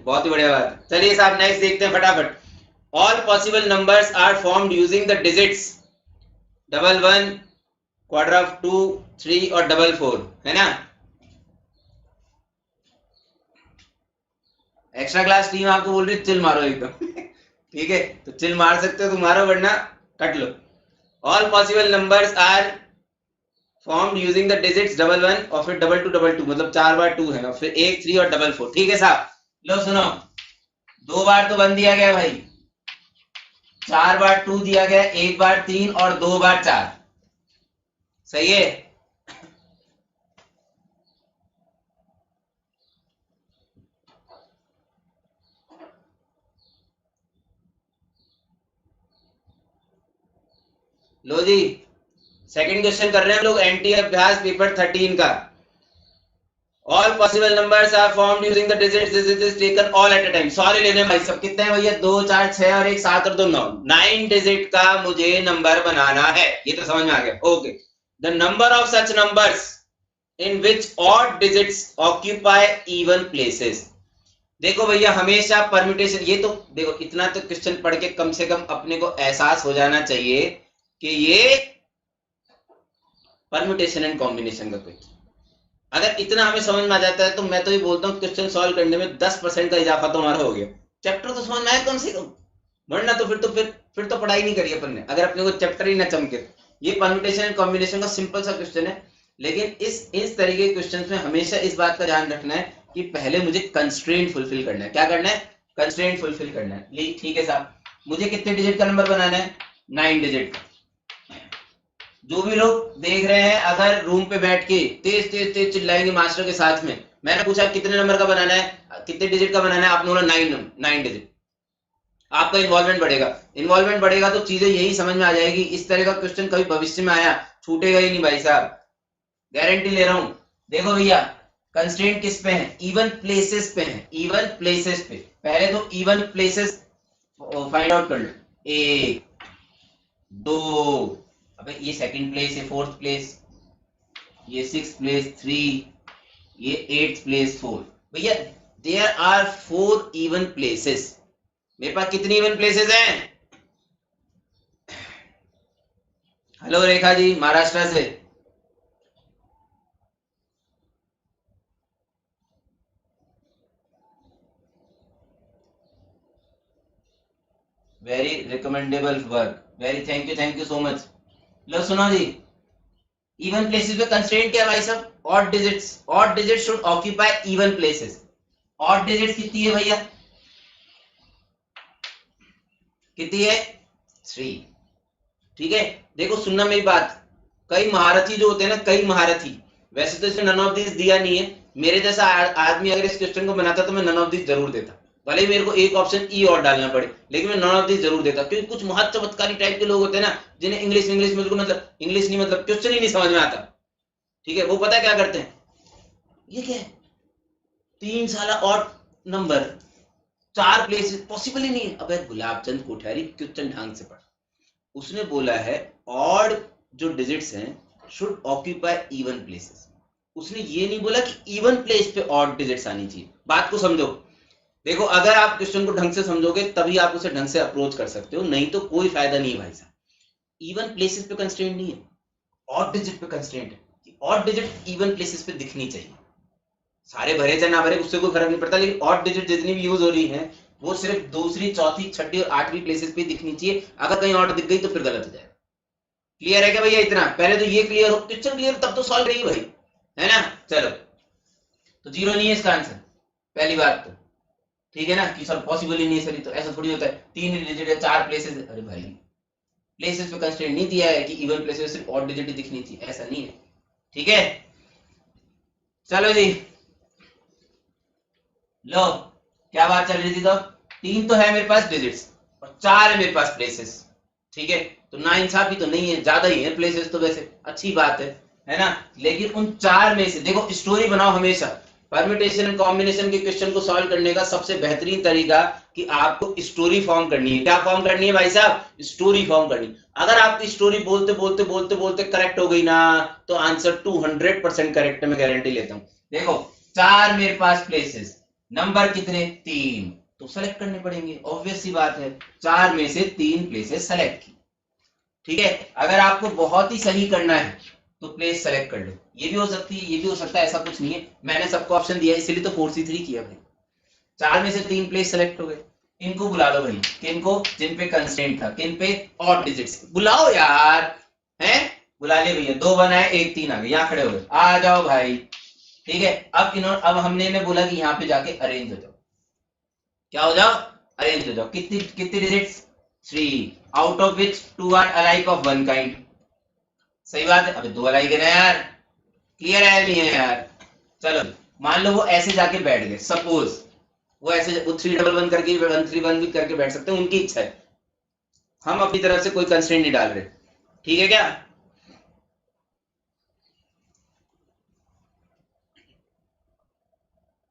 बहुत ही बढ़िया बात। चलिए साहब नेक्स्ट देखते हैं फटाफट। All possible numbers are formed using the digits 11, quarter of 2, 3 और 4, है ना। एक्स्ट्रा क्लास टीम आपको बोल रही है चिल मारो एकदम ठीक है, तो चिल मार सकते हो तो मारो, वरना कट लो। All possible numbers are formed using the digits 11 और फिर 22, मतलब 4 बार 2 है और फिर 1, 3 और 4, ठीक है साहब। लो सुनो, 2 बार तो 1 दिया गया भाई, 4 बार 2 दिया गया, 1 बार 3 और 2 बार 4, सही है। लो जी, सेकंड क्वेश्चन कर रहे हैं हम लोग, एनटी अभ्यास पेपर 13 का। All possible numbers are formed using the digits, this is taken all at a time. Sorry लेने भाई सब, कितने हैं भैया, 2, 4, 6 और 1, 7 और 2, 9, 9 डिजिट का मुझे नंबर बनाना है, ये तो समझ में आ गया। Okay, the number of such numbers in which odd digits occupy even places. देखो भैया हमेशा परम्यूटेशन, ये तो देखो इतना तो क्वेश्चन पढ़ के कम से कम अपने को एहसास हो जाना चाहिए कि ये परम्यूटेशन एंड कॉम्बिनेशन का क्वेश्चन, अगर इतना हमें समझ में आ जाता है तो मैं तो ये बोलता हूँ क्वेश्चन सॉल्व करने में 10% का इजाफा तो हमारा हो गया। चैप्टर तो समझ में आया कम से कम, वरना तो फिर तो पढ़ाई नहीं करी अपन ने, अगर अपने को चैप्टर ही ना चमके। ये परम्यूटेशन एंड कॉम्बिनेशन का सिंपल सा क्वेश्चन है, लेकिन इस तरीके के क्वेश्चन में हमेशा इस बात का ध्यान रखना है कि पहले मुझे कंस्ट्रेंट फुलफिल करना है। क्या करना है? कंस्ट्रेंट फुलफिल करना है। ठीक है साहब, मुझे कितने डिजिट का नंबर बनाना है? 9 डिजिट। जो भी लोग देख रहे हैं अगर रूम पे बैठ के तेज तेज तेज चिल्लाएंगे मास्टर के साथ में, मैंने पूछा कितने नंबर का बनाना है, कितने डिजिट का बनाना है, आपने बोला 9 डिजिट। आपका इन्वॉल्वमेंट बढ़ेगा, इन्वॉल्वमेंट बढ़ेगा तो चीजें यही समझ में आ जाएगी। इस तरह का क्वेश्चन कभी भविष्य में आया छूटेगा ही नहीं भाई साहब, गारंटी ले रहा हूं। देखो भैया कंस्ट्रेंट किस पे है? इवन प्लेसेस पे है, इवन प्लेसेस पे। पहले तो इवन प्लेसेस फाइंड आउट कर लो। 1, 2, अबे ये सेकंड प्लेस, ये फोर्थ प्लेस, ये 6th प्लेस 3, ये 8th प्लेस 4। भैया देयर आर 4 इवन प्लेसेस। मेरे पास कितनी इवन प्लेसेस हैं? हेलो रेखा जी महाराष्ट्र से। Very recommendable work, very thank you so much. लो सुनो जी, इवन प्लेसेस पे कंस्ट्रेंट क्या है भाई साहब? Odd digits, odd digits should occupy even places. Odd digits कितनी है भैया? कितनी है? 3। ठीक है, देखो सुनना मेरी बात, कई महारथी जो होते हैं ना, कई महारथी, वैसे तो इसमें नन ऑफ दिस दिया नहीं है। मेरे जैसा आदमी अगर इस क्वेश्चन को बनाता तो मैं नन ऑफ दिस जरूर देता, भले ही मेरे को एक ऑप्शन ई और डालना पड़े, लेकिन मैं नन ऑफ दिस जरूर देता। क्योंकि कुछ महत चमत्कारी टाइप के लोग होते हैं ना, जिन्हें इंग्लिश में मतलब इंग्लिश नहीं, मतलब क्वेश्चन ही नहीं समझ में आता। ठीक है, वो पता क्या करते हैं, ये क्या है 3 साल ऑड नंबर 4 प्लेसेस, पॉसिबल ही नहीं है। अबे गुलाबचंद कोठारी क्वेश्चन ढंग से पढ़, उसने बोला है ऑड जो डिजिट्स हैं शुड ऑक्यूपाई इवन प्लेसेस। उसने ये नहीं बोला कि इवन प्लेस पे ऑड डिजिट्स आनी चाहिए। बात को समझो। देखो अगर आप क्वेश्चन को ढंग से समझोगे तभी आप उसे ढंग से अप्रोच कर सकते हो, नहीं तो कोई फायदा नहीं है भाई साहब। इवन प्लेसेस पे कंस्ट्रेंट नहीं है, ऑड डिजिट पे कंस्ट्रेंट है। ऑड डिजिट इवन प्लेसेस पे दिखनी चाहिए, सारे भरे चाहे ना भरे उससे कोई फर्क नहीं पड़ता, लेकिन ऑड डिजिट जितनी भी यूज हो रही है वो सिर्फ दूसरी, चौथी, छठी और 8वीं प्लेसेस पे दिखनी चाहिए। अगर कहीं ऑड दिख गई तो फिर गलत हो जाएगा। क्लियर है क्या भैया? इतना पहले तो ये क्लियर हो, क्वेश्चन क्लियर तब तो सॉल्व करेगी भाई, है ना। चलो, तो 0 नहीं है इसका आंसर, पहली बात तो। ठीक है ना, कि सर पॉसिबल ही नहीं है सर, तो ऐसा थोड़ी होता है 3 डिजिट है 4 प्लेसेस। अरे भाई प्लेसेस पे कंस्ट्रेंट नहीं दिया है कि इवन प्लेसेस सिर्फ ऑड डिजिट दिखनी चाहिए, ऐसा नहीं है। ठीक है, चलो जी, लो क्या बात चल रही थी। तो 3 तो है मेरे पास डिजिट्स और 4 है मेरे पास प्लेसेस। ठीक है, तो ना इंसाफी तो नहीं है, ज्यादा ही है प्लेसेस तो, वैसे अच्छी बात है ना। लेकिन उन 4 में से देखो स्टोरी बनाओ हमेशा। परम्यूटेशन एंड कॉम्बिनेशन के क्वेश्चन को सॉल्व करने का सबसे बेहतरीन तरीका कि आपको स्टोरी फॉर्म करनी है। क्या फॉर्म करनी है भाई साहब? स्टोरी फॉर्म करनी। अगर आपकी स्टोरी बोलते बोलते बोलते बोलते करेक्ट हो गई ना, तो आंसर 200% करेक्ट है, मैं गारंटी लेता हूं। देखो 4 मेरे पास प्लेसेस, नंबर कितने 3, तो सेलेक्ट करने पड़ेंगे, ऑब्वियस सी बात है। 4 में से 3 प्लेसेस सेलेक्ट की। ठीक है, अगर आपको बहुत ही सही करना है तो प्लेस सेलेक्ट कर लो, ये भी हो सकती है, ये भी हो सकता है, ऐसा कुछ नहीं है। मैंने सबको ऑप्शन दिया इसलिए तो 4C3 किया भाई। 4 में से 3 प्लेस सेलेक्ट हो गए। इनको बुला लो भाई, किनको, जिन पे कंस्ट्रेंट था, किन पे, ऑड डिजिट्स, बुलाओ यार, हैं, बुला ले भैया। 2 1 आए, 1 3 आ गए, यहाँ खड़े हो गए, आ जाओ भाई। ठीक है, अब हमने इन्हें बोला कि यहाँ पे जाके अरेंज हो जाओ। क्या हो जाओ, अरेंज हो जाओ। कितनी कितनी digits, 3, out of which 2 are alike of one kind. सही बात है, अबे 2 अलाइक है ना यार, क्लियर है नहीं है यार। चलो, मान लो वो ऐसे जाके बैठ गए, सपोज वो ऐसे, वो 3 1 1 करके 1 3 1 भी करके बैठ सकते हैं, उनकी इच्छा है। हम अपनी तरफ से कोई कंस्ट्रेंट नहीं डाल रहे, ठीक है क्या।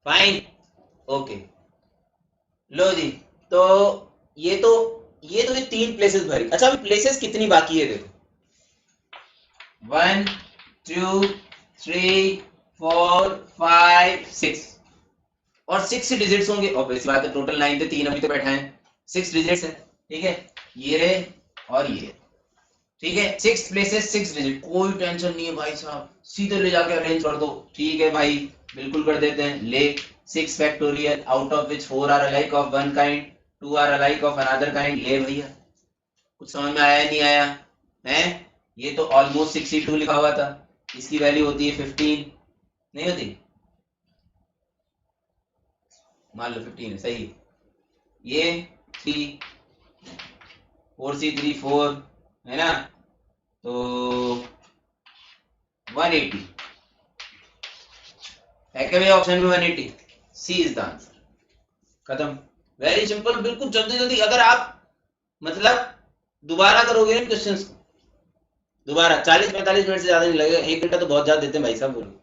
फाइन, ओके, लो जी। तो ये तो ये 3 प्लेसेस भरी। अच्छा, अभी प्लेसेस कितनी बाकी है देखो, 1 2 3 4 5 6, और 6 डिजिट्स होंगे, ऑब्वियस बात है, टोटल 9 थे, 3 अभी तो बैठा है, 6 डिजिट्स है। ठीक है, ये रहे और ये, ठीक है, 6 प्लेसेस 6 डिजिट, कोई टेंशन नहीं है भाई साहब, सीधे ले जाके अरेंज कर दो। ठीक है भाई, बिल्कुल कर देते हैं। ले 6 factorial out of which 4 are alike of one kind, 2 are alike of another kind. ले भैया, कुछ समझ में आया नहीं आया है। ये तो ऑलमोस्ट 62 लिखा हुआ था, इसकी वैल्यू होती है 15, नहीं होती, मान लो 15 है, सही। ये 3 4C3 4 है ना, तो 180 है क्या भैया, ऑप्शन में 180, सी इज द आंसर। खत्म, वेरी सिंपल, बिल्कुल जल्दी जल्दी। अगर आप मतलब दोबारा करोगे ना क्वेश्चंस, दोबारा 40 45 मिनट से ज्यादा नहीं लगेगा, 1 घंटा तो बहुत ज्यादा देते हैं भाई साहब, बोलो।